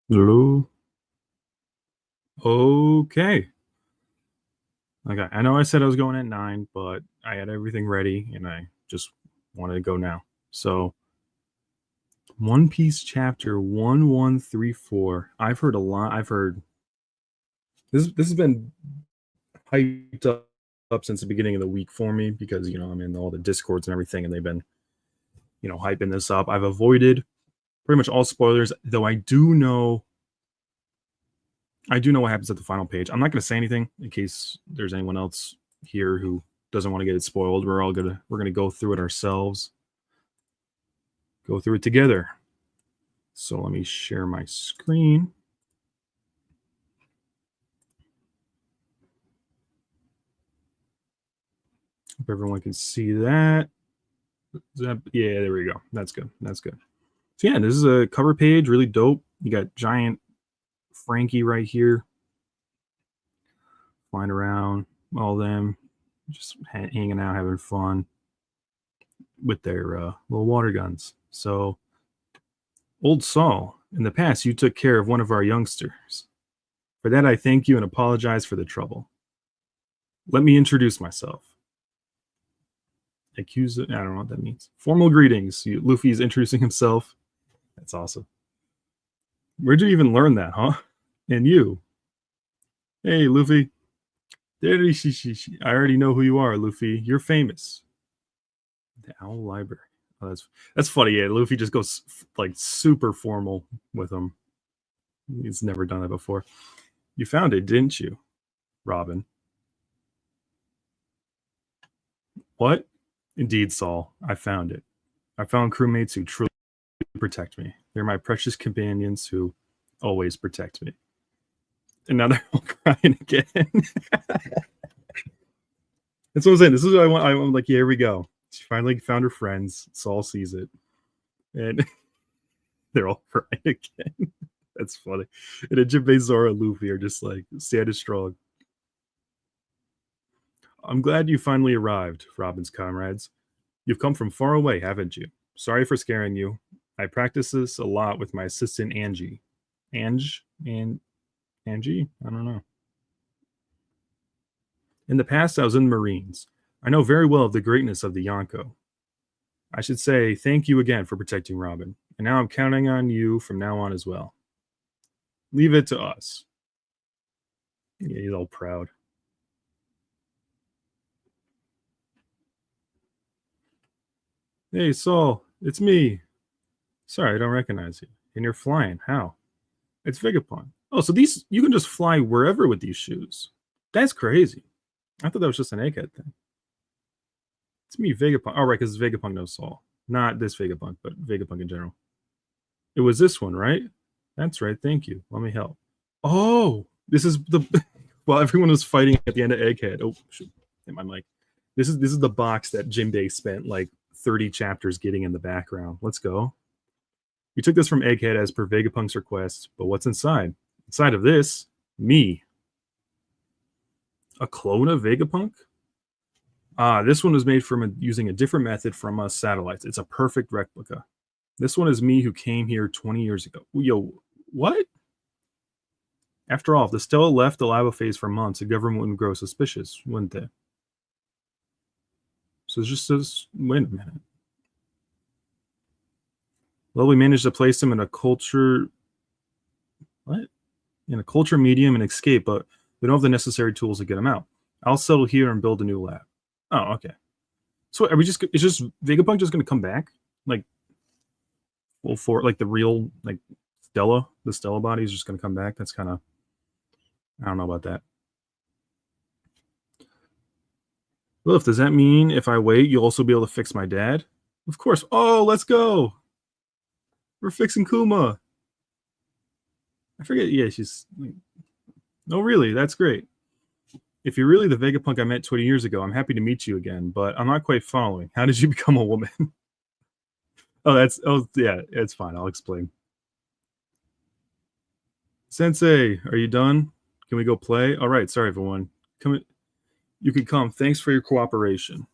Hello. Okay. Okay. I know I said I was going at 9, but I had everything ready and I just wanted to go now. So, One Piece chapter 1134. I've heard a lot. I've heard this has been hyped up since the beginning of the week for me because, I'm in all the discords and everything and they've been, hyping this up. I've avoided pretty much all spoilers, though I do know what happens at the final page. I'm not going to say anything in case there's anyone else here who doesn't want to get it spoiled. We're gonna go through it ourselves. Go through it together. So let me share my screen. Hope everyone can see that. Yeah, there we go. That's good. That's good. So yeah, this is a cover page, really dope. You got giant Frankie right here, flying around, all them just hanging out, having fun with their little water guns. So, old Saul, in the past, you took care of one of our youngsters. For that, I thank you and apologize for the trouble. Let me introduce myself. Accuse, I don't know what that means. Formal greetings. Luffy is introducing himself. That's awesome. Where'd you even learn that, huh? And you? Hey, Luffy. I already know who you are, Luffy. You're famous. The Owl Library. Oh, that's funny. Yeah, Luffy just goes like super formal with him. He's never done that before. You found it, didn't you, Robin? What? Indeed, Saul. I found it. I found crewmates who truly protect me. They're my precious companions who always protect me. And now they're all crying again. That's what I'm saying. This is what I want. I'm like, yeah, here we go. She finally found her friends. Saul sees it. And they're all crying again. That's funny. And then Jinbei, Zoro, and Luffy are just like, stand strong. I'm glad you finally arrived, Robin's comrades. You've come from far away, haven't you? Sorry for scaring you. I practice this a lot with my assistant Angie. Angie? I don't know. In the past, I was in the Marines. I know very well of the greatness of the Yonko. I should say thank you again for protecting Robin, and now I'm counting on you from now on as well. Leave it to us. Yeah, he's all proud. Hey, Saul, it's me. Sorry, I don't recognize you. And you're flying. How? It's Vegapunk. Oh, so these you can just fly wherever with these shoes. That's crazy. I thought that was just an egghead thing. It's me, Vegapunk. Oh, right, because Vegapunk knows Saul. Not this Vegapunk, but Vegapunk in general. It was this one, right? That's right. Thank you. Let me help. Oh, this is the while everyone was fighting at the end of Egghead. Oh, shoot. Hit my mic. This is the box that Jinbei spent like 30 chapters getting in the background. Let's go. We took this from Egghead as per Vegapunk's request, but what's inside? Inside of this, me. A clone of Vegapunk? This one was made from using a different method from satellites. It's a perfect replica. This one is me who came here 20 years ago. Yo, what? After all, if the Stella left the lava phase for months, the government would grow suspicious, wouldn't they? So it's just this. Wait a minute. Well, we managed to place him in a culture. What? In a culture medium and escape, but we don't have the necessary tools to get him out. I'll settle here and build a new lab. Oh, okay. So are we just? Is just Vegapunk just going to come back? Like, well, for like the real like Stella, the Stella body is just going to come back. That's kind of. I don't know about that. Lilith, does that mean if I wait, you'll also be able to fix my dad? Of course. Oh, let's go. We're fixing Kuma. I forget. Yeah, she's. No, really, that's great. If you're really the Vegapunk I met 20 years ago, I'm happy to meet you again, but I'm not quite following. How did you become a woman? Yeah, it's fine. I'll explain. Sensei, are you done? Can we go play? All right, sorry everyone. Come, you can come. Thanks for your cooperation.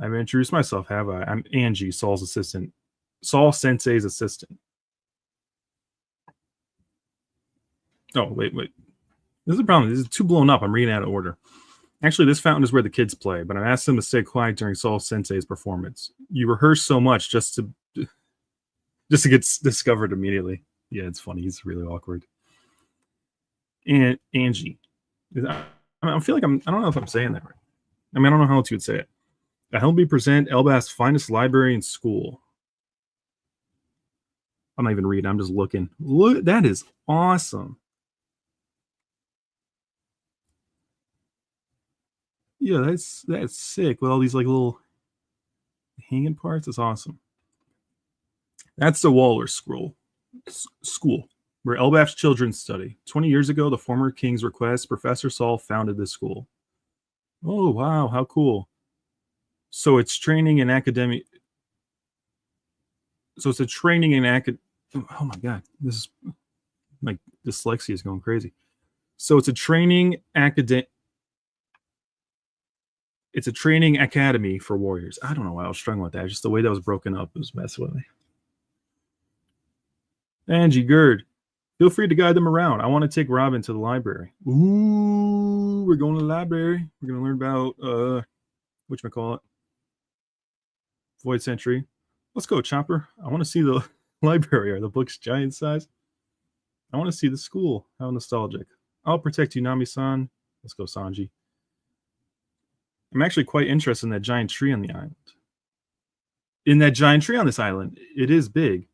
I've introduced myself, have I? I'm Angie, Saul Sensei's assistant. Oh, wait. This is a problem. This is too blown up. I'm reading out of order. Actually, this fountain is where the kids play, but I asked them to stay quiet during Saul Sensei's performance. You rehearse so much just to get discovered immediately. Yeah, it's funny. He's really awkward. And Angie, I feel like I don't know if I'm saying that right. I mean, I don't know how else you'd say it. I help me present Elbaf's finest library in school. I'm not even reading. I'm just looking. Look, that is awesome. Yeah, that's sick with all these like little hanging parts. It's awesome. That's the Waller School, where Elbaf's children study. 20 years ago, the former king's request, Professor Saul founded this school. Oh, wow, how cool. So it's training in academic. So it's a training in oh my God, this is my dyslexia is going crazy. So it's a training it's a training academy for warriors. I don't know why I was struggling with that. Just the way that was broken up was messing with me. Angie Gerd, feel free to guide them around. I want to take Robin to the library. Ooh, we're going to the library. We're going to learn about whatchamacallit, Void Century. Let's go, Chopper. I want to see the library. Are the books giant size? I want to see the school. How nostalgic. I'll protect you, Nami-san. Let's go, Sanji. I'm actually quite interested in that giant tree on the island. In that giant tree on this island. It is big.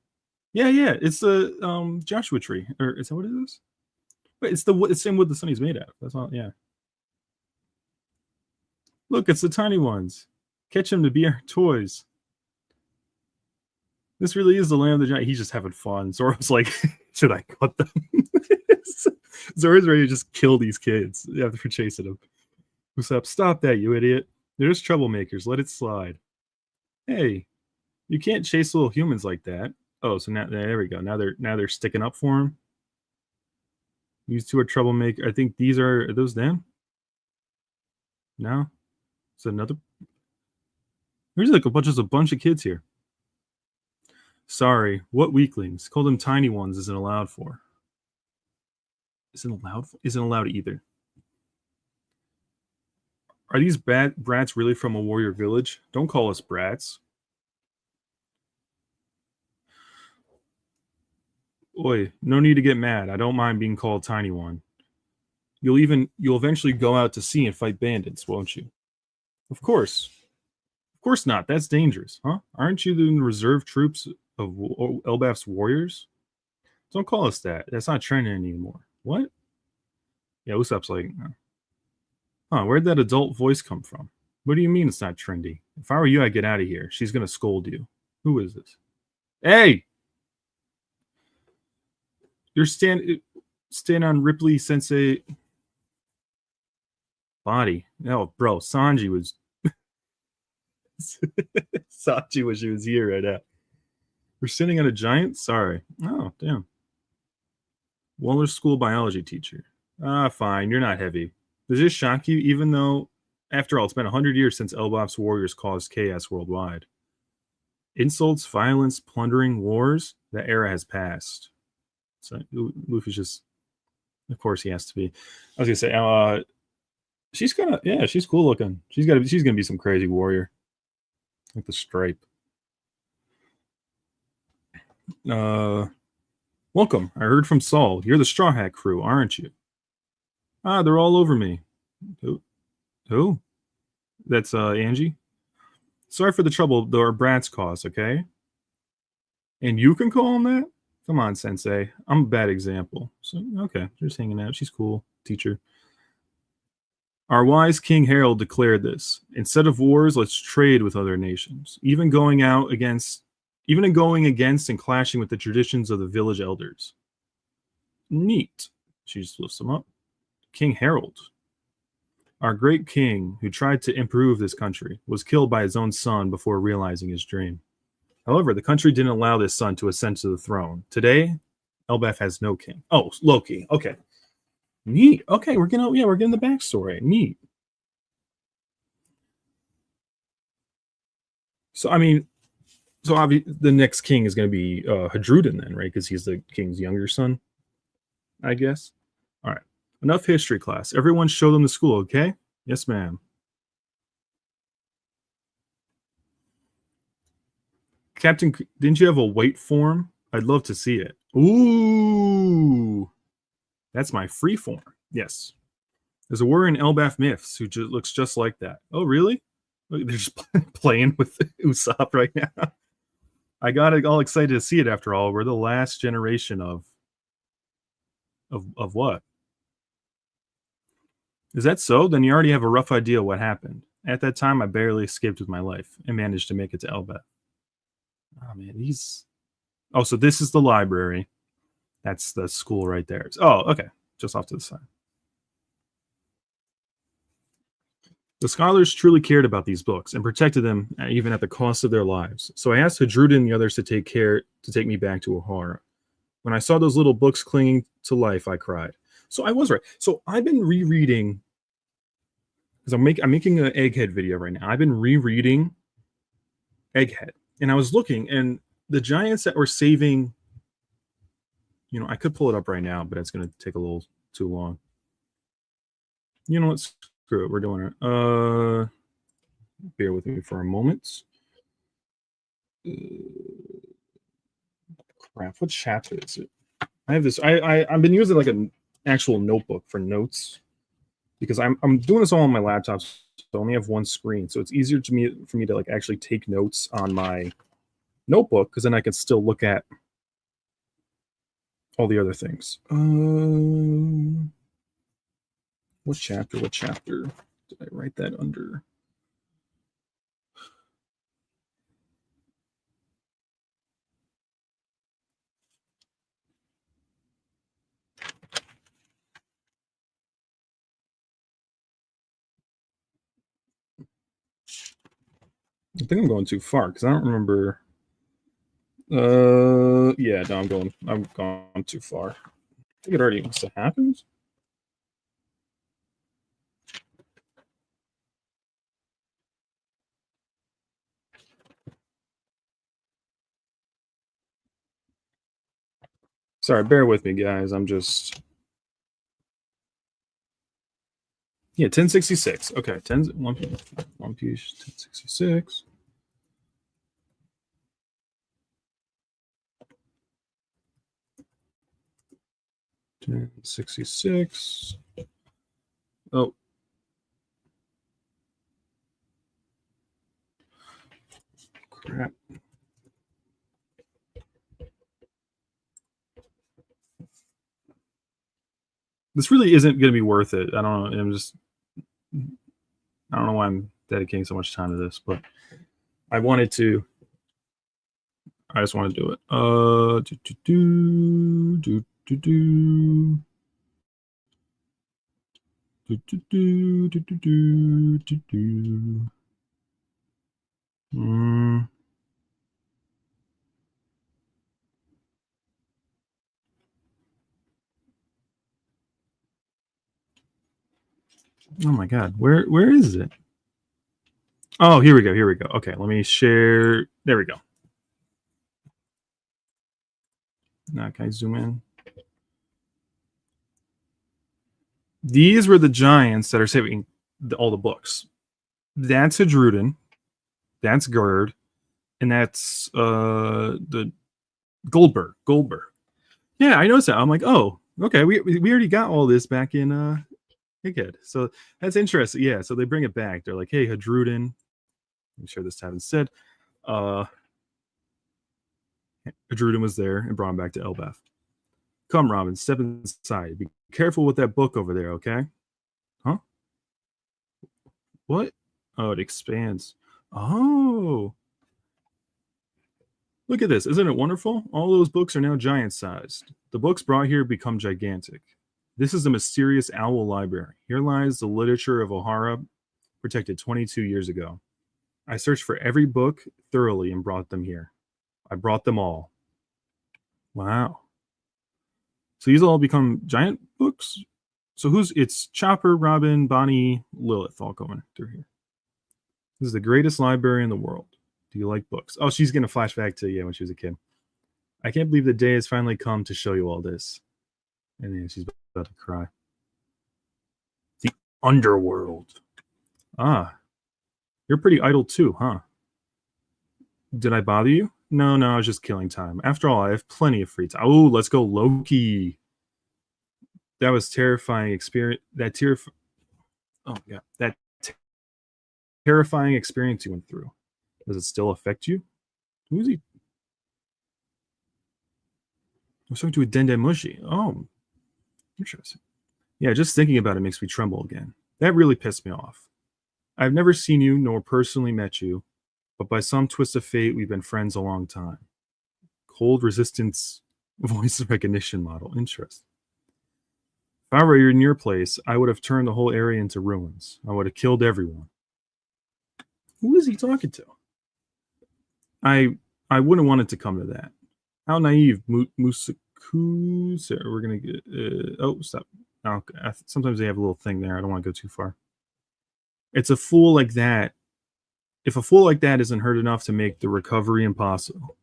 Yeah. It's the Joshua tree. Or is that what it is? Wait, it's the same wood the Sunny's made out of. That's all, yeah. Look, it's the tiny ones. Catch them to be our toys. This really is the land of the giant. He's just having fun. Zoro's like, should I cut them? Zoro's ready to just kill these kids after chasing them. Usopp, stop that, you idiot. They're just troublemakers. Let it slide. Hey, you can't chase little humans like that. Oh, so now there we go. Now they're sticking up for him. These two are troublemakers. I think these are those them? No? It's another. There's like a bunch of kids here. Sorry, what weaklings? Call them tiny ones isn't allowed for. Isn't allowed either. Are these brats really from a warrior village? Don't call us brats. Oi, no need to get mad. I don't mind being called tiny one. You'll eventually go out to sea and fight bandits, won't you? Of course. Of course not. That's dangerous, huh? Aren't you the reserve troops of Elbaf's warriors? Don't call us that. That's not trending anymore. What? Yeah, Usopp's like, huh, where'd that adult voice come from? What do you mean it's not trendy? If I were you, I'd get out of here. She's going to scold you. Who is this? Hey! You're stand on Ripley Sensei body. No, bro, Sanji was Sanji wish he was here right now. We're sitting on a giant? Sorry. Oh, damn. Waller School biology teacher. Ah, fine. You're not heavy. Does this shock you, even though, after all, it's been 100 years since Elbaf's warriors caused chaos worldwide? Insults, violence, plundering, wars, that era has passed. So Luffy's just, of course he has to be. I was gonna say, she's cool looking. She's gonna be some crazy warrior. Like the stripe. Welcome. I heard from Saul. You're the Straw Hat crew, aren't you? Ah, they're all over me. Who? That's Angie. Sorry for the trouble our brats cause, okay? And you can call him that? Come on, Sensei. I'm a bad example. So, okay, just hanging out. She's cool. Teacher. Our wise King Harold declared this. Instead of wars, let's trade with other nations. Even going against and clashing with the traditions of the village elders. Neat. She just lifts them up. King Harold. Our great king, who tried to improve this country, was killed by his own son before realizing his dream. However, the country didn't allow this son to ascend to the throne. Today, Elbaf has no king. Oh, Loki. Okay. Neat. Okay, we're getting the backstory. Neat. So, I mean, the next king is going to be Hadrudin then, right? Because he's the king's younger son, I guess. All right. Enough history class. Everyone show them the school, okay? Yes, ma'am. Captain, didn't you have a weight form? I'd love to see it. Ooh. That's my free form. Yes. There's a warrior in Elbaf Myths who looks just like that. Oh, really? Look, they're just playing with Usopp right now. I got all excited to see it after all. We're the last generation of what? Is that so? Then you already have a rough idea what happened. At that time, I barely escaped with my life and managed to make it to Elbaf. Oh, man, these... Oh, so this is the library. That's the school right there. Oh, okay. Just off to the side. The scholars truly cared about these books and protected them even at the cost of their lives. So I asked Hadruda and the others to take me back to Ohara. When I saw those little books clinging to life, I cried. So I was right. So I've been rereading, because I'm making an Egghead video right now. I've been rereading Egghead, and I was looking, and the giants that were saving, I could pull it up right now, but it's going to take a little too long. You know what? Screw it. We're doing it. Bear with me for a moment. Crap. What chapter is it? I have this. I've been using like an actual notebook for notes because I'm doing this all on my laptop. So I only have one screen, so it's easier for me to like actually take notes on my notebook because then I can still look at all the other things. What chapter did I write that under? I think I'm going too far because I don't remember. Yeah, no, I'm gone too far. I think it already must have happened. Sorry, bear with me, guys. I'm just... Yeah, 1066. Okay, One Piece 1066. $10.66. Oh. Crap. This really isn't going to be worth it. I don't know. I don't know why I'm dedicating so much time to this, but I just want to do it. Oh my God, where is it? Oh, here we go. Okay, let me share. There we go. Now can I zoom in? These were the giants that are saving all the books. That's Hadruden, that's Gerd, and that's the Goldberg. Yeah, I noticed that. I'm like, oh, okay, we already got all this back in Egghead. So that's interesting. Yeah, so they bring it back. They're like, hey, Hadruden. I'm sure this haven't said. Hadruden was there and brought him back to Elbaf. Come, Robin, step inside. Be careful with that book over there, okay? Huh? What? Oh, it expands. Oh. Look at this. Isn't it wonderful? All those books are now giant-sized. The books brought here become gigantic. This is the mysterious Owl Library. Here lies the literature of Ohara, protected 22 years ago. I searched for every book thoroughly and brought them here. I brought them all. Wow. So these all become giant books? So it's Chopper, Robin, Bonnie, Lilith all going through here. This is the greatest library in the world. Do you like books? Oh, she's going to flash back to, when she was a kid. I can't believe the day has finally come to show you all this. And then she's about to cry. The underworld. Ah, you're pretty idle too, huh? Did I bother you? No, I was just killing time. After all, I have plenty of free time. Oh, let's go Loki. That was terrifying experience. Oh yeah, that terrifying experience you went through. Does it still affect you? Who's he? I was talking to a Dendemushi. Oh, interesting. Yeah, just thinking about it makes me tremble again. That really pissed me off. I've never seen you nor personally met you, but by some twist of fate, we've been friends a long time. Cold resistance voice recognition model. Interesting. If I were in your place, I would have turned the whole area into ruins. I would have killed everyone. Who is he talking to? I wouldn't want it to come to that. How naive, Musaku. We're gonna get. Oh, stop. Okay. Sometimes they have a little thing there. I don't want to go too far. It's a fool like that. If a fool like that isn't hurt enough to make the recovery impossible,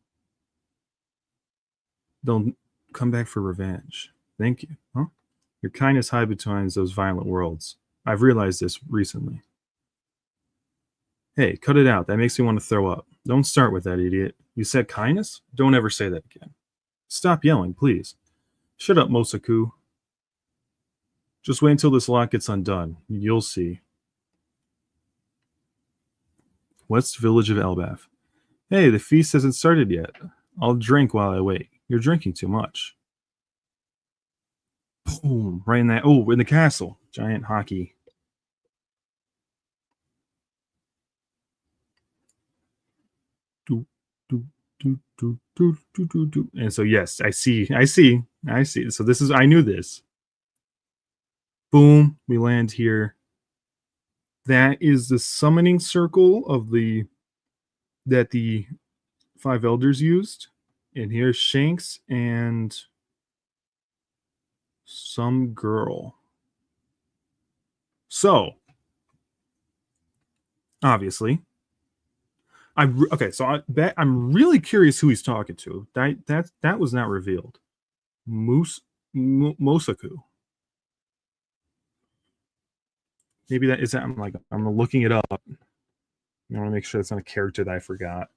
they'll come back for revenge. Thank you. Huh? Your kindness hides between those violent worlds. I've realized this recently. Hey, cut it out. That makes me want to throw up. Don't start with that, idiot. You said kindness? Don't ever say that again. Stop yelling, please. Shut up, Mosaku. Just wait until this lock gets undone. You'll see. West Village of Elbaf. Hey, the feast hasn't started yet. I'll drink while I wait. You're drinking too much. Boom. Right in that. Oh, in the castle. Giant hockey. And so, yes, I see. So this is, I knew this. Boom. We land here. That is the summoning circle of that the five elders used. And here's Shanks and some girl. So, obviously, so I'm really curious who he's talking to. That was not revealed. Mosaku. Maybe that is that. I'm looking it up. I want to make sure it's not a character that I forgot.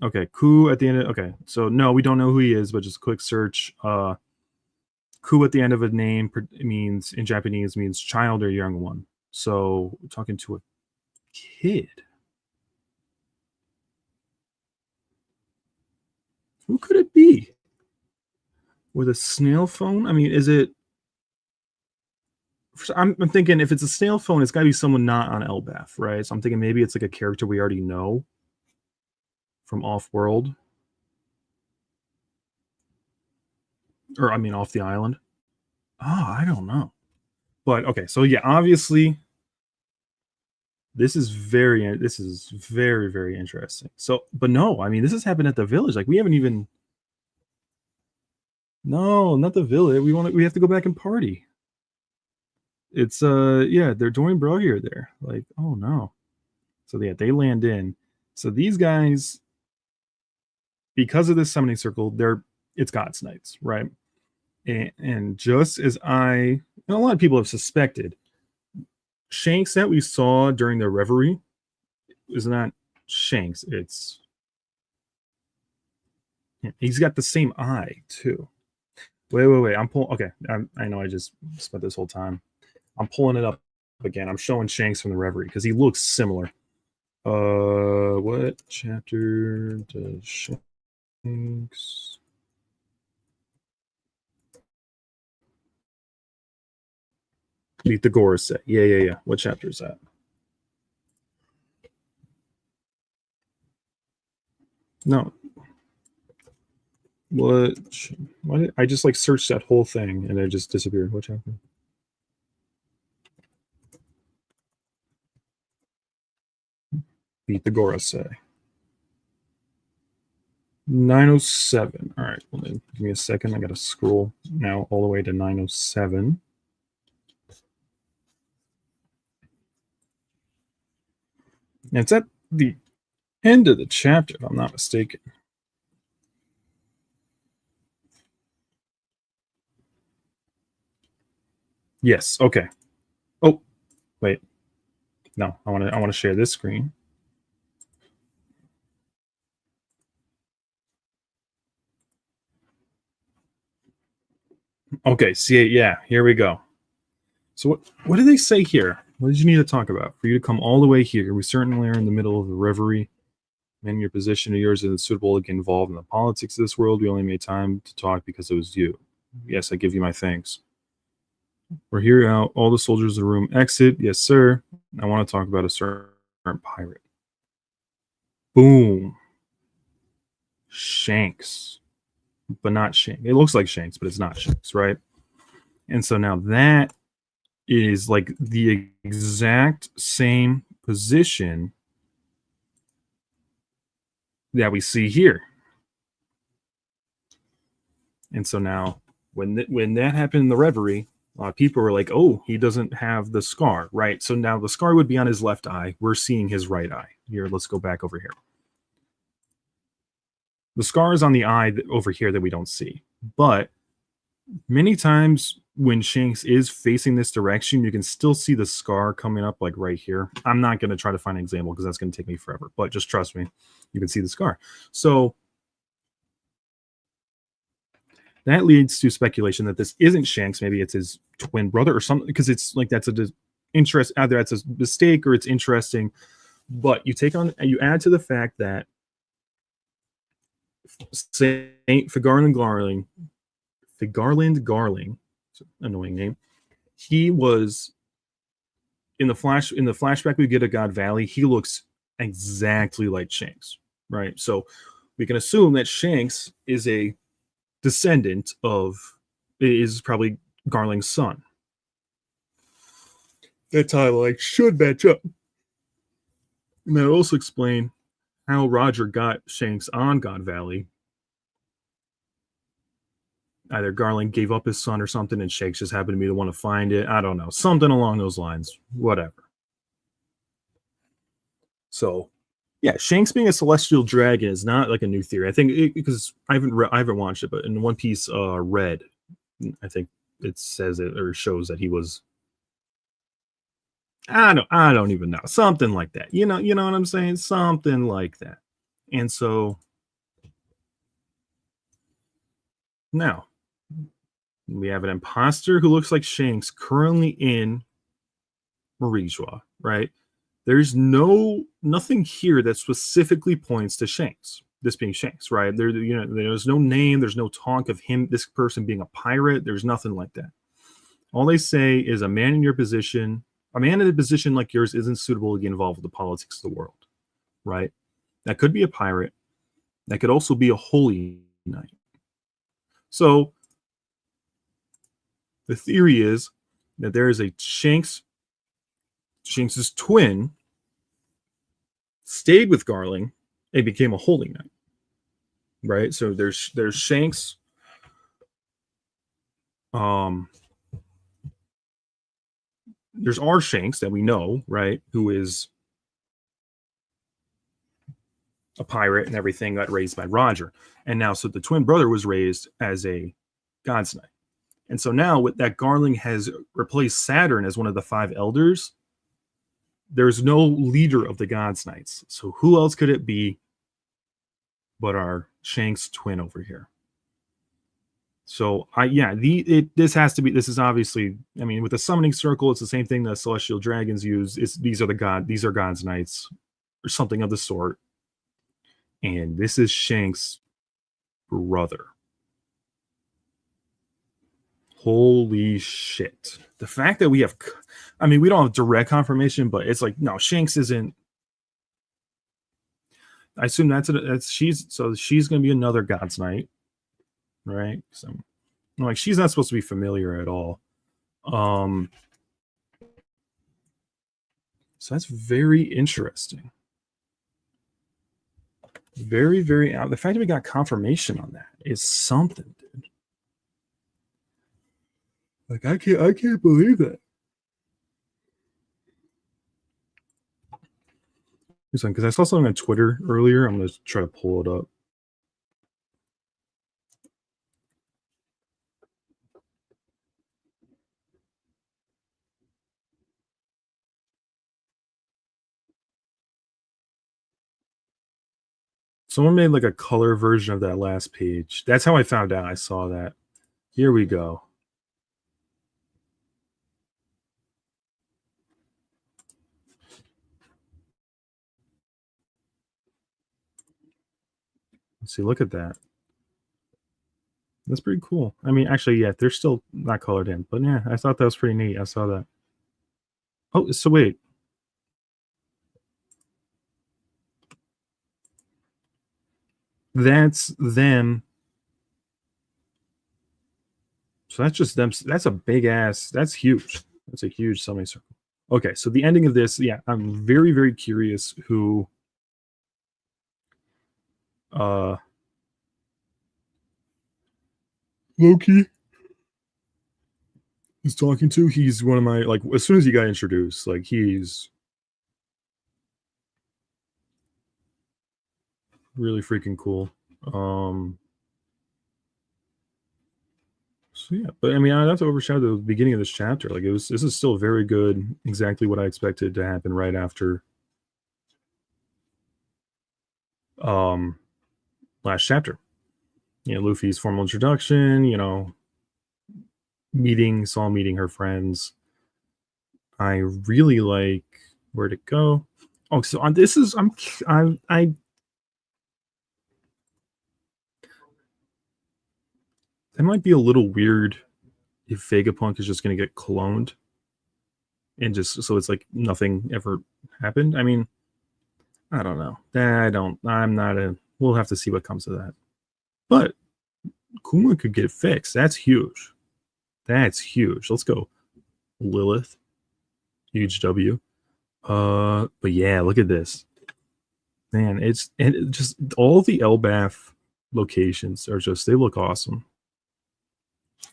Okay, Ku at the end of, okay, so no, we don't know who he is, but just a quick search. Ku at the end of a name means, in Japanese, means child or young one. So we're talking to a kid. Who could it be? With a snail phone? I mean, is it? I'm thinking if it's a snail phone, it's got to be someone not on Elbaf, right? So I'm thinking maybe it's like a character we already know from off-world. Or, I mean, off the island. Oh, I don't know. But, okay, so yeah, obviously, this is very, very interesting. So, but no, I mean, this has happened at the village. Like, we haven't even... No, not the village. We have to go back and party. It's, yeah, they're doing bro here there. Like, oh, no. So, yeah, they land in. So, these guys... Because of this summoning circle, it's God's Knights, right? And just as a lot of people have suspected, Shanks that we saw during the reverie is not Shanks. He's got the same eye too. Wait. I'm pulling. Okay, I know. I just spent this whole time. I'm pulling it up again. I'm showing Shanks from the reverie because he looks similar. What chapter does Shanks? Meet the Gorosei. Yeah. What chapter is that? No. What? I just like searched that whole thing and it just disappeared. What chapter? Meet the Gorosei. 907. All right. Well, then give me a second. I got to scroll now all the way to 907. And it's at the End of the chapter, if I'm not mistaken. Yes. Okay. Oh, wait. No, I want to share this screen. Okay. See, yeah. Here we go. So what do they say here? What did you need to talk about for you to come all the way here? We certainly are in the middle of a reverie. And your position of yours isn't suitable to get involved in the politics of this world. We only made time to talk because it was you. Yes, I give you my thanks. We're here now. All the soldiers in the room exit. Yes, sir. I want to talk about a certain pirate. Boom. Shanks. But not Shanks. It looks like Shanks, but it's not Shanks, right? And so now that is like the exact same position that we see here. And so now when that happened in the reverie, people were like, oh, he doesn't have the scar, right? So now the scar would be on his left eye. We're seeing his right eye. Here, let's go back over here. The scar is on the eye over here that we don't see. But many times when Shanks is facing this direction, you can still see the scar coming up like right here. I'm not going to try to find an example because that's going to take me forever, but just trust me, you can see the scar. So that leads to speculation that this isn't Shanks. Maybe it's his twin brother or something, because it's like that's a interest. Either that's a mistake or it's interesting. But you add to the fact that Saint Figarland Garling, annoying name. He was in the flashback we get of God Valley. He looks exactly like Shanks, right? So we can assume that Shanks is a descendant is probably Garling's son. That title should match up. And that also explain how Roger got Shanks on God Valley. Either Garling gave up his son or something, and Shanks just happened to be the one to find it. I don't know. Something along those lines. Whatever. So, yeah, Shanks being a celestial dragon is not like a new theory. I think because I haven't watched it, but in One Piece Red, I think it says it or shows that he was. I don't even know. Something like that. You know what I'm saying? Something like that. And so now we have an imposter who looks like Shanks currently in Morigeois, right? There's nothing here that specifically points to Shanks. This being Shanks, right? There's no name, there's no talk of this person being a pirate. There's nothing like that. All they say is a man in a position like yours isn't suitable to get involved with the politics of the world, right? That could be a pirate. That could also be a holy knight. So the theory is that there is a Shanks's twin stayed with Garling and became a holy knight, right? So there's Shanks. There's our Shanks that we know, right? Who is a pirate and everything, got raised by Roger. And now, so the twin brother was raised as a God's Knight. And so now, with that, Garling has replaced Saturn as one of the 5 elders. There's no leader of the God's Knights. So who else could it be but our Shanks twin over here? So this is obviously, I mean, with the summoning circle, it's the same thing that celestial dragons use. These are God's Knights or something of the sort. And this is Shanks' brother. Holy shit. The fact that we don't have direct confirmation, but it's like, no, Shanks isn't. I assume she's going to be another God's Knight, right? So, like, she's not supposed to be familiar at all. So that's very interesting. Very, very. The fact that we got confirmation on that is something, dude. Like, I can't believe that. Because I saw something on Twitter earlier. I'm gonna try to pull it up. Someone made like a color version of that last page. That's how I found out. I saw that. Here we go. Let's see. Look at that. That's pretty cool. I mean, actually, yeah, they're still not colored in, but yeah, I thought that was pretty neat. I saw that. Oh, so wait. That's them. So that's just them. That's a big ass. That's huge. That's a huge semicircle. Okay, so the ending of this, yeah, I'm very, very curious who uh Loki is talking to. He's one of my like as soon as he got introduced, like he's really freaking cool. So yeah, but I mean, I not to overshadow the beginning of this chapter. Like it was, this is still very good. Exactly what I expected to happen right after um last chapter. You know, Luffy's formal introduction. You know, Saul meeting her friends. I really like where'd it go? Oh, so on this is I it might be a little weird if Vegapunk is just gonna get cloned and just so it's like nothing ever happened. I mean, I don't know. I'm not a we'll have to see what comes of that. But Kuma could get fixed. That's huge. That's huge. Let's go. Lilith. Huge W. But yeah, look at this. Man, it just all the Elbaf locations are just they look awesome.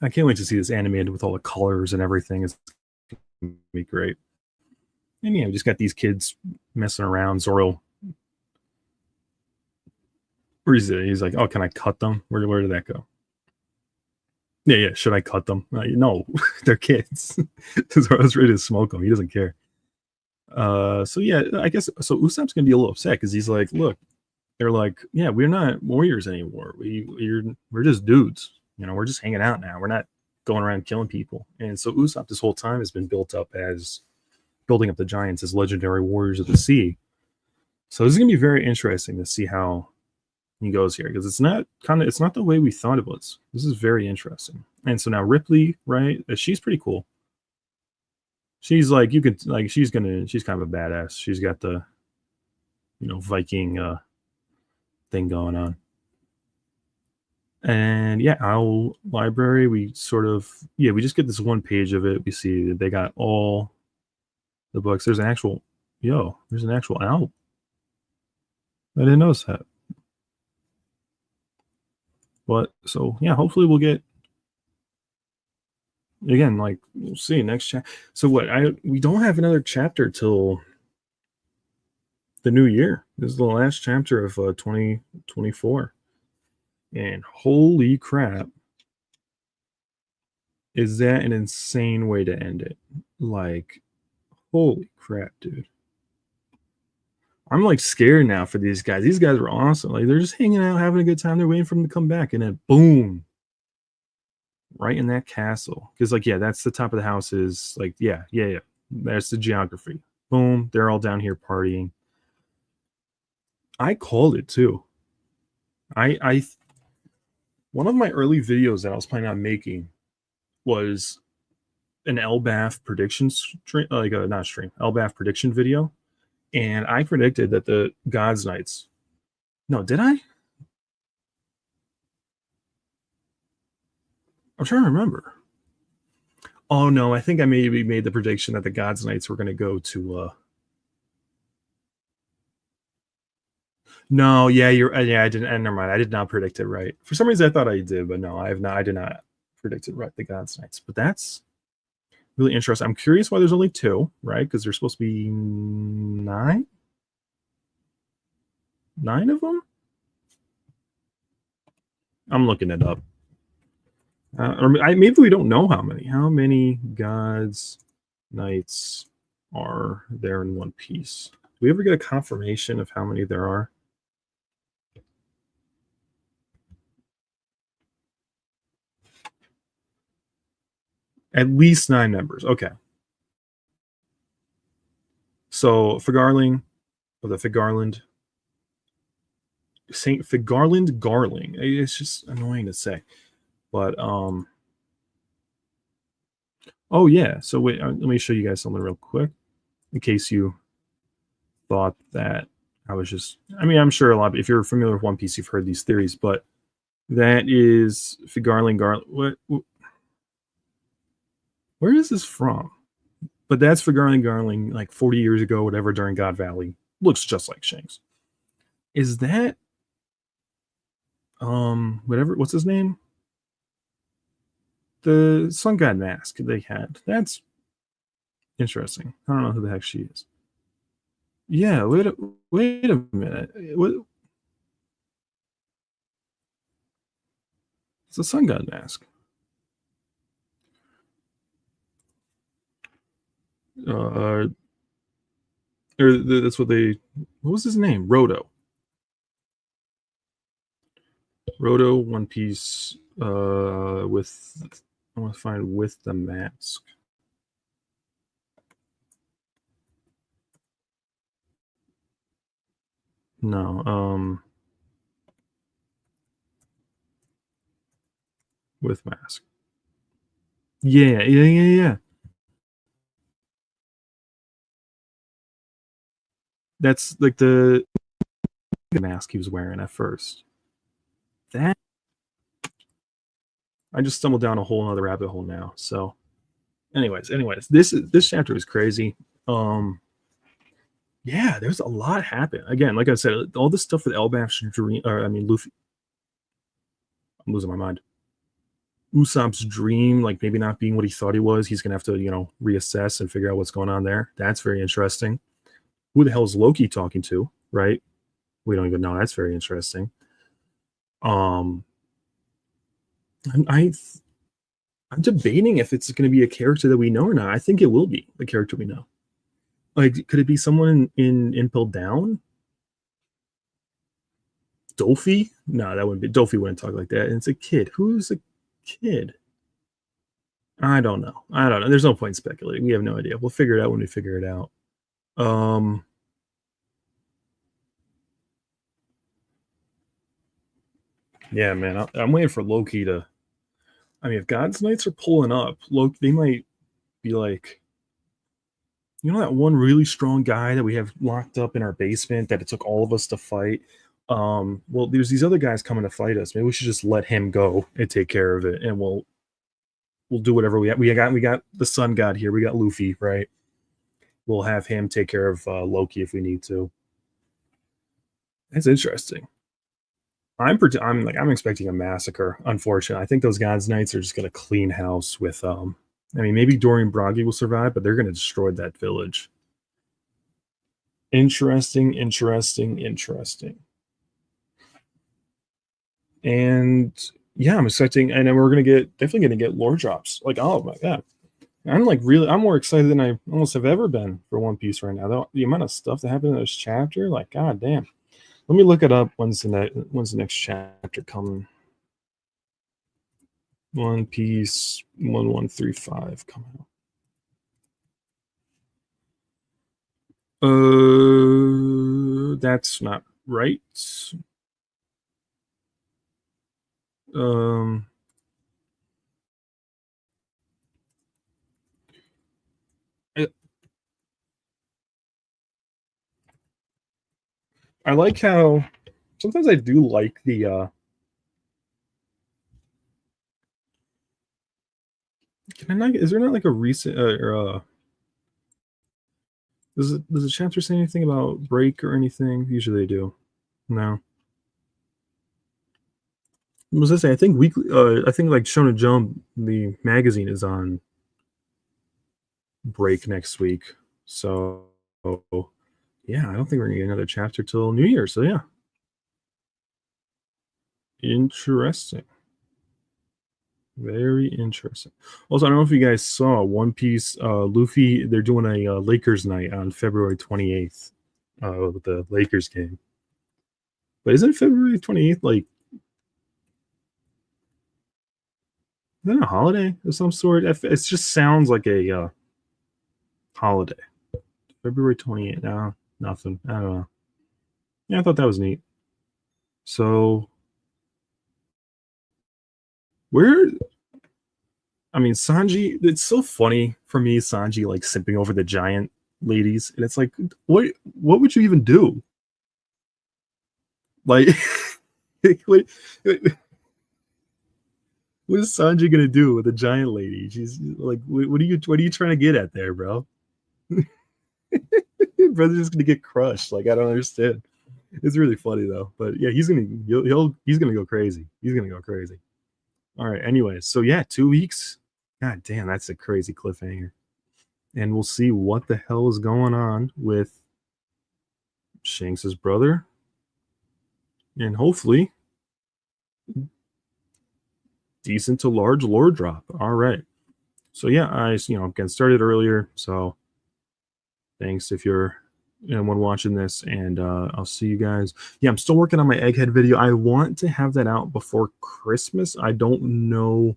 I can't wait to see this animated with all the colors and everything. It's gonna be great. And yeah, we just got these kids messing around. Zoro, where is it? He's like, "Oh, can I cut them? Where did that go?" Yeah, yeah. Should I cut them? No, they're kids. Zoro's ready to smoke them. He doesn't care. So yeah, I guess so. Usopp's gonna be a little upset because he's like, "Look, they're like, yeah, we're not warriors anymore. We're just dudes. You know, we're just hanging out now. We're not going around killing people." And so Usopp this whole time has been built up as building up the giants as legendary warriors of the sea. So this is gonna be very interesting to see how he goes here because it's not the way we thought it was. This is very interesting. And so now Ripley, right? She's pretty cool. She's like you could like she's kind of a badass. She's got the Viking thing going on. And yeah, our library, we just get this one page of it. We see that they got all the books. There's an actual owl. I didn't notice that. But so yeah, hopefully we'll get again, like we'll see next chapter. So what we don't have another chapter till the new year. This is the last chapter of 2024. And holy crap, is that an insane way to end it? Like, holy crap, dude. I'm like scared now for these guys. These guys are awesome. Like they're just hanging out, having a good time. They're waiting for them to come back, and then boom, right in that castle. Because like, yeah, that's the top of the house. Is like, yeah. That's the geography. Boom, they're all down here partying. I called it too. I one of my early videos that I was planning on making was an Elbaf prediction stream, like a not stream, Elbaf prediction video, and I predicted that the Gods Knights. No, did I? I'm trying to remember. Oh no, I think I maybe made the prediction that the Gods Knights were going to go to. No, yeah, yeah, I didn't. And never mind, I did not predict it right. For some reason, I thought I did, but no, I have not. I did not predict it right. The Gods Knights, but that's really interesting. I'm curious why there's only two, right? Because there's supposed to be 9. 9 of them? I'm looking it up. Or maybe we don't know how many. How many gods, knights are there in One Piece? Do we ever get a confirmation of how many there are? At least 9 members. Okay. So Figarling, or the Figarland, Saint Figarland Garling. It's just annoying to say, but oh yeah. So wait, let me show you guys something real quick, in case you thought that I was just. I mean, I'm sure a lot. If you're familiar with One Piece, you've heard these theories, but that is Figarling Garling. What? Where is this from? But that's Figarling Garling, like 40 years ago, whatever, during God Valley. Looks just like Shanks. Is that whatever? What's his name? The Sun God mask they had. That's interesting. I don't know who the heck she is. Yeah, wait a minute. What? It's a Sun God mask. That's what they. What was his name? Roto. Roto One Piece. With I want to find with the mask. No. With mask. Yeah. That's like the mask he was wearing at first. That I just stumbled down a whole other rabbit hole now. So, anyways, this chapter is crazy. Yeah, there's a lot happen. Again, like I said, all this stuff with Elbaf's dream. Or I mean, Luffy. I'm losing my mind. Usopp's dream, like maybe not being what he thought he was. He's gonna have to, reassess and figure out what's going on there. That's very interesting. Who the hell is Loki talking to? Right? We don't even know. That's very interesting. I'm debating if it's going to be a character that we know or not. I think it will be the character we know. Like, could it be someone in Impel Down? Dolphy? No, that wouldn't be. Dolphy wouldn't talk like that. And it's a kid. Who's a kid? I don't know. There's no point in speculating. We have no idea. We'll figure it out when we figure it out. Yeah, man. I'm waiting for Loki to. I mean, if God's Knights are pulling up, Loki, they might be like, that one really strong guy that we have locked up in our basement that it took all of us to fight. Well, there's these other guys coming to fight us. Maybe we should just let him go and take care of it, and we'll do whatever we got. We got the Sun God here. We got Luffy, right? We'll have him take care of Loki if we need to. That's interesting. I'm expecting a massacre. Unfortunately, I think those God's Knights are just going to clean house with. I mean, maybe Dorian Broggy will survive, but they're going to destroy that village. Interesting. And yeah, I'm expecting, and then we're definitely gonna get lore drops. Like, oh my god, I'm more excited than I almost have ever been for One Piece right now. The amount of stuff that happened in this chapter, like, god damn. Let me look it up. When's the next chapter coming? One Piece 1135 coming out. That's not right. I like how sometimes I do like the is there not like a recent does the chapter say anything about break or anything? Usually they do. No. What was I say? I think weekly I think like Shonen Jump, the magazine, is on break next week. So yeah, I don't think we're gonna get another chapter till New Year. So yeah. Interesting. Very interesting. Also, I don't know if you guys saw One Piece, Luffy, they're doing a Lakers night on February 28th with the Lakers game. But isn't February 28th like, is that a holiday of some sort? It just sounds like a holiday. February 28th. No, nothing. I don't know. Yeah, I thought that was neat. So, where, I mean, Sanji, it's so funny for me, Sanji like simping over the giant ladies. And it's like, what would you even do? Like, what, what is Sanji gonna do with a giant lady? She's like, what are you trying to get at there, bro? Brother's just gonna get crushed. Like, I don't understand. It's really funny though. But yeah, he's gonna go crazy. He's gonna go crazy. All right. Anyways, so yeah, 2 weeks. God damn, that's a crazy cliffhanger. And we'll see what the hell is going on with Shanks's brother, and hopefully decent to large lore drop. All right. So yeah, I again started earlier. So thanks if you're anyone watching this, and I'll see you guys. Yeah, I'm still working on my Egghead video. I want to have that out before Christmas. I don't know.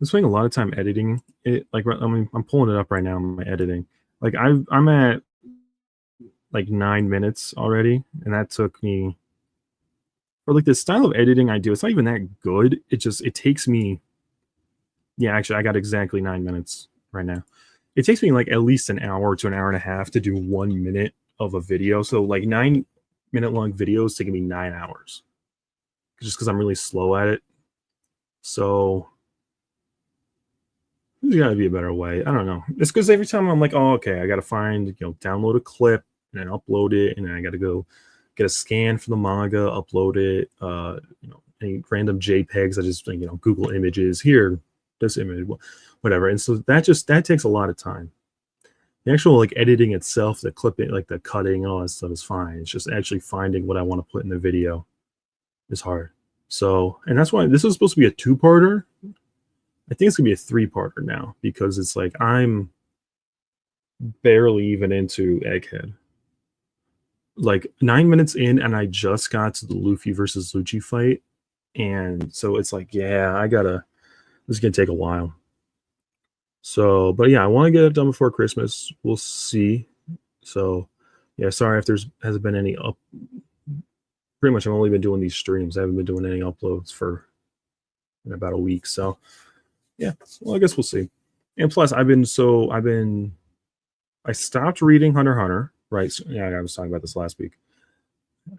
I'm spending a lot of time editing it. Like, I mean, I'm pulling it up right now in my editing. Like, I'm at like 9 minutes already, and that took me, or like the style of editing I do. It's not even that good. It takes me. Yeah, actually, I got exactly 9 minutes right now. It takes me like at least an hour to an hour and a half to do 1 minute of a video. So like 9 minute long videos taking me 9 hours, just because I'm really slow at it. So there's got to be a better way. I don't know. It's because every time I'm like, oh, okay, I got to find, download a clip and then upload it, and then I got to go get a scan for the manga, upload it. Any random JPEGs. I just Google images here, this image, whatever. And so that takes a lot of time. The actual like editing itself, the clipping, like the cutting, and all that stuff is fine. It's just actually finding what I want to put in the video is hard. So, and that's why this was supposed to be a two-parter. I think it's gonna be a three-parter now, because it's like I'm barely even into Egghead. Like 9 minutes in, and I just got to the Luffy versus Lucci fight, and so it's like, yeah, this is gonna take a while. So, but yeah, I want to get it done before Christmas. We'll see. So, yeah, sorry if hasn't been any up. Pretty much, I've only been doing these streams. I haven't been doing any uploads in about a week. So, yeah, well, I guess we'll see. And plus, I stopped reading Hunter x Hunter. Right? So, yeah, I was talking about this last week.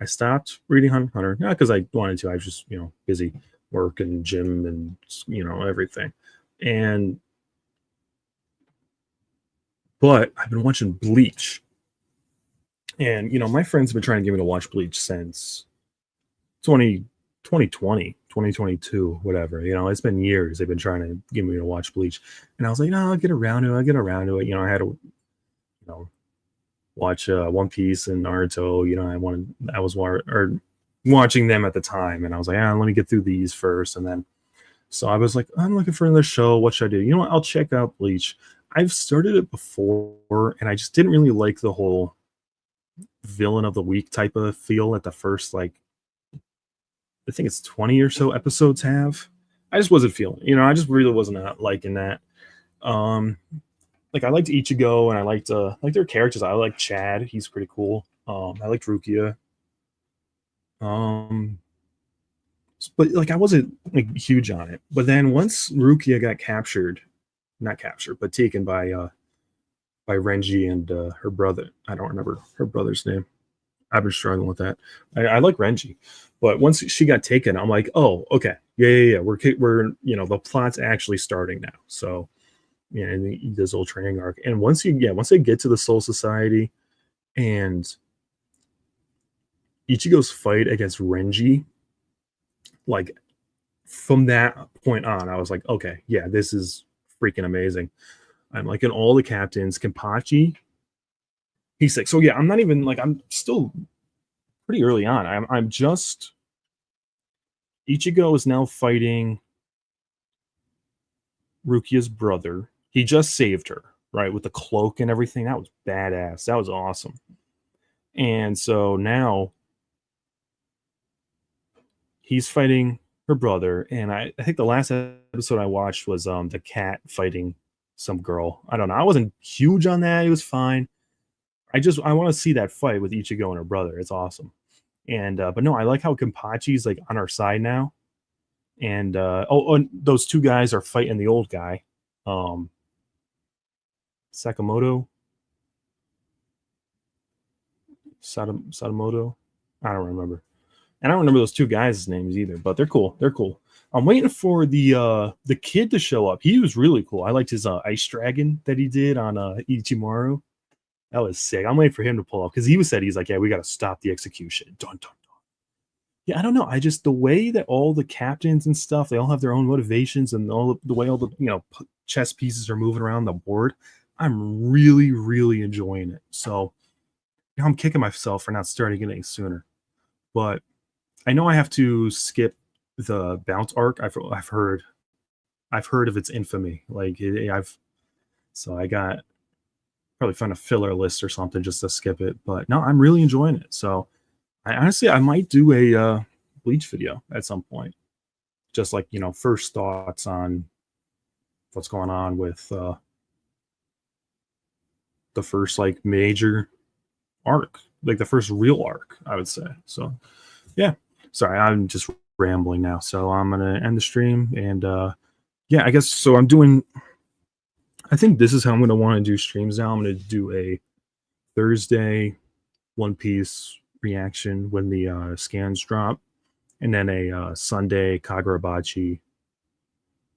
I stopped reading Hunter x Hunter, not because I wanted to. I was just busy work and gym and everything. But I've been watching Bleach. And, my friends have been trying to get me to watch Bleach since 2020, 2022, whatever. It's been years they've been trying to get me to watch Bleach. And I was like, no, I'll get around to it. I had to, watch One Piece and Naruto. I was watching them at the time. And I was like, let me get through these first. And then, so I was like, I'm looking for another show. What should I do? You know what? I'll check out Bleach. I've started it before, and I just didn't really like the whole villain of the week type of feel at the first, like, I think it's 20 or so episodes have. I just wasn't feeling, I just really wasn't liking that. Like, I liked Ichigo, and I liked their characters. I like Chad. He's pretty cool. I liked Rukia. But like, I wasn't like huge on it. But then once Rukia got not captured, but taken by Renji and her brother. I don't remember her brother's name. I've been struggling with that. I like Renji, but once she got taken, I'm like, oh, okay, yeah. We're the plot's actually starting now. So and this whole training arc, and once they get to the Soul Society, and Ichigo's fight against Renji, like from that point on, I was like, okay, yeah, this is freaking amazing. I'm like, in all the captains, Kenpachi, he's like, so yeah, I'm not even like, I'm still pretty early on. I'm just Ichigo is now fighting Rukia's brother. He just saved her, right, with the cloak and everything. That was badass. That was awesome. And so now he's fighting her brother, and I think the last episode I watched was the cat fighting some girl. I don't know. I wasn't huge on that. It was fine. I want to see that fight with Ichigo and her brother. It's awesome. And but no, I like how Kenpachi's like on our side now. And and those two guys are fighting the old guy, Sakamoto, Sadamoto. I don't remember. And I don't remember those two guys' names either, but they're cool. They're cool. I'm waiting for the kid to show up. He was really cool. I liked his ice dragon that he did on Ichimaru. That was sick. I'm waiting for him to pull up because he's like, yeah, we got to stop the execution. Dun, dun, dun. Yeah, I don't know. I just the way that all the captains and stuff, they all have their own motivations, and all the way all the chess pieces are moving around the board. I'm really, really enjoying it. So I'm kicking myself for not starting it any sooner. But I know I have to skip the bounce arc. I've heard of its infamy. Like I got probably find a filler list or something just to skip it. But no, I'm really enjoying it. So I might do a Bleach video at some point, just like first thoughts on what's going on with the first like major arc, like the first real arc, I would say. So yeah, sorry, I'm just rambling now. So I'm gonna end the stream, and yeah, I guess so. I think this is how I'm gonna want to do streams now. I'm gonna do a Thursday One Piece reaction when the scans drop, and then a Sunday Kagurabachi.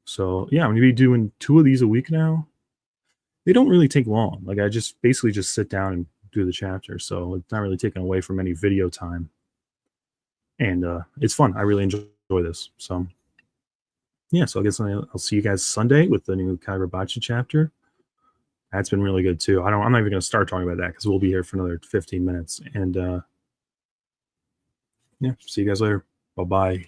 So yeah, I'm gonna be doing 2 of these a week now. They don't really take long. Like I just basically just sit down and do the chapter, so it's not really taken away from any video time, and it's fun. I really enjoy this. So yeah, so I guess I'll see you guys Sunday with the new Kagurabachi chapter. That's been really good too. I'm not even going to start talking about that because we'll be here for another 15 minutes. And yeah, see you guys later. Bye bye.